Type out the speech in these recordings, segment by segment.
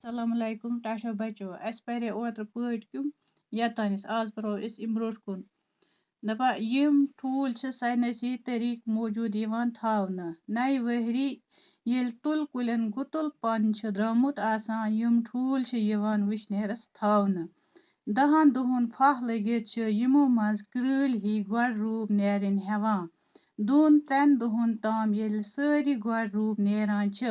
السلام علیکم ٹاشو بچو اَسہِ پَرے اوترٕ پٲٹھۍ کیٚم یتانس آز پرو أسۍ اَمہِ برونٛٹھ کُن دَپان یِم ٹھوٗل چھِ ساینٔسی طٔریٖقہٕ موٗجوٗد یِوان تھاونہٕ نَیہِ ؤہری ییٚلہِ تُل کُلٮ۪ن گُتُل پن چھُ درٛامُت آسان یِم ٹھوٗل چھِ یِوان وٕشنیرَس تھاونہٕ 10 دۄہن پھاہ لٔگِتھ چھِ یِمو منٛز کرۭلۍ ہی گۄڈٕ روٗپ نیرٕنۍ ہٮ۪وان 2-3 دۄہن تام ییٚلہِ سٲری گۄڈٕ روٗپ نیران چھِ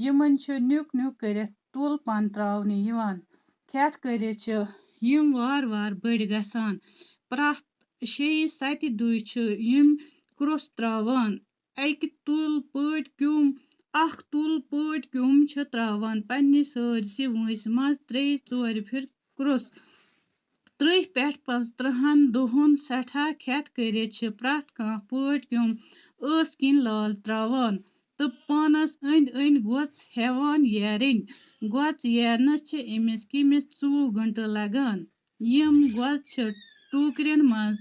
یِمن چھُ نیُک نیُک کٔرِتھ تُل پن تراونہٕ یِوان کھٮ۪تھ کٔرِتھ چھِ یِم وارٕ وارٕ بٔڑۍ گژھان پرٛٮ۪تھ 6-7 دُہۍ چھِ یِم کُرُس تراوان اکہِ تُل پٲٹھۍ کیوٚم چھِ تراوان پننہِ سٲرسہِ وٲنٛسہِ منٛز 3-4 پھِرِ کُرُس 30 پٮ۪ٹھ 35 دۄہن سٮ۪ٹھاہ کھٮ۪تھ کٔرِتھ چھِ پرٛٮ۪تھ کانٛہہ پٲٹھۍ کیوٚم ٲس کِنۍ لال تراوان تہٕ پانس أنٛدۍ أنٛدۍ گۄژھ ہٮ۪وان ییرٕنۍ گۄژھ ییرنس چھِ أمِس کٔمِس 2 گنٛٹہٕ لگان یِم گۄژھ چھِ ٹوٗکرٮ۪ن منٛز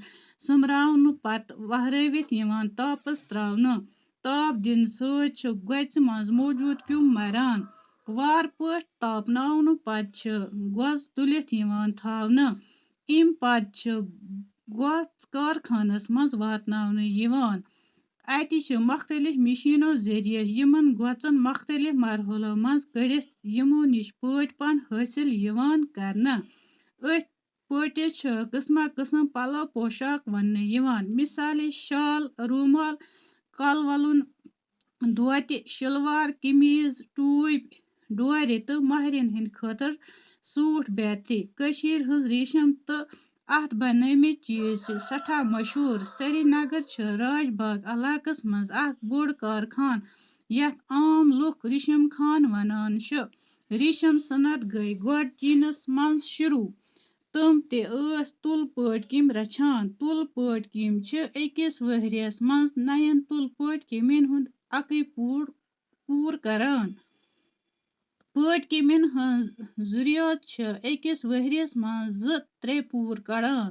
سُمبراونہٕ پتہٕ وہرٲوِتھ یِوان تاپس تراونہٕ تاپ دِنہٕ سۭتۍ چھُ گۄژھِ منٛز موٗجوٗد کیوٚم مران وارٕ پٲٹھۍ تاپناونہٕ پتہٕ چھِ گۄژھ تُلِتھ یِوان تھاونہٕ اَمہِ پتہٕ چھِ گۄژھ کارخانس منٛز واتناونہٕ یِوان اَتہِ چھِ مختلف مِشیٖنو ذٔریعہٕ یِمن گۄژن مختلف مرحلو منٛز کٔڑِتھ یِمو نِش پٲٹۍ پن حٲصِل یِوان کرنہٕ أتھۍ پٲٹھۍ چھِ قٕسمہ قٕسم پلو پوشاک وننہٕ یِوان مِثالے شال روٗمال کالہٕ ولُن دھوتہِ شلوار قمیٖض ٹوٗپۍ ڈورِ تہٕ مہرٮ۪ن ہٕنٛدِ خٲطرٕ سوٗٹ بیترِ کٔشیٖر ہٕنٛز ریٖشم تہٕ اَتھ بنٲومٕتۍ چیٖز چھِ سٮ۪ٹھاہ مشہوٗر سرینگر چھِ راج باغ علاقس منٛز اکھ بوٚڑ کارخان یتھ عام لُکھ ریٖشم خان ونان چھِ ریٖشم صنعت گٔے گۄڈٕ چیٖنس منٛز شروٗع تِم تہِ ٲس تُل پٲٹھۍ کِمۍ رچھان تُل پٲٹھۍ کِمۍ چھِ أکِس ؤہرِیس منٛز 9 تُل پٲٹھۍ کِمٮ۪ن ہُنٛد اَکٕے پوٗر کران پٲٹھۍ کِمٮ۪ن ہٕنٛز ضروٗرت چھِ أکِس ؤہرِیس منٛز 2-3 پوٗر کڑان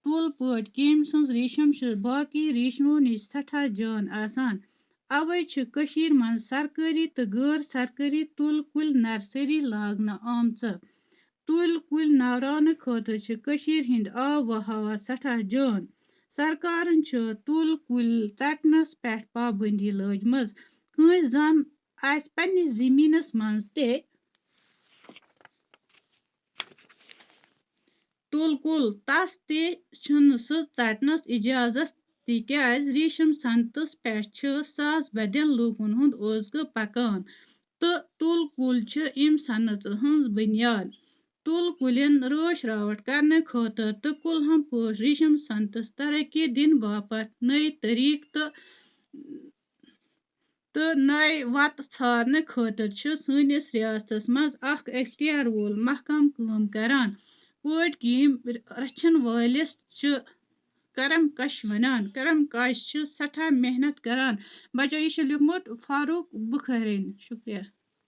تُل پٲٹھۍ کِمۍ سٕنٛز ریٖشم چھِ باقٕے ریٖشمو نِش سٮ۪ٹھاہ جان آسان اَوَے چھِ کٔشیٖرِ منٛز سرکٲری تہٕ غٲر سرکٲری تُل کُلۍ نرسٔری لاگنہٕ آمژٕ تُلۍ کُلۍ نوراونہٕ خٲطرٕ چھِ کٔشیٖرِ ہٕنٛدۍ آب و ہوا سٮ۪ٹھاہ جان سرکارن چھِ تُل کُلۍ ژٹنس پٮ۪ٹھ پابنٛدی لٲجمٕژ کٲنٛسہِ زن آسہِ پننِس زٔمیٖنس منٛز تہِ تُل کُل تس تہِ چھُنہٕ سُہ ژٹنس اِجازت تِکیازِ ریٖشم صنعتس پٮ۪ٹھ چھِ ساس بدٮ۪ن لوٗکن ہُنٛد اوزکہٕ پکان تہٕ تُل کُل چھِ اَمہِ صنعژٕ ہٕنٛز بنیاد تُل کُلٮ۪ن رٲچھ راوٹھ کرنہٕ خٲطرٕ تہٕ کُلہم پٲٹھۍ ریٖشم صنعتس ترقی دِنہٕ باپتھ نٔے طٔریٖقہٕ تہٕ نٔے وَتہٕ ژھارنہٕ خٲطرٕ چھِ سٲنِس رِیاستس منٛز اکھ اختیار وول محکم کٲم کران پٲٹھۍ کِمۍ رچھن وٲلِس چھِ کرم کش ونان کرم کاش چھِ سٮ۪ٹھاہ محنت کران بچو یہِ چھُ لیوٗکھمُت فاروق بُخٲرِن شُکریہ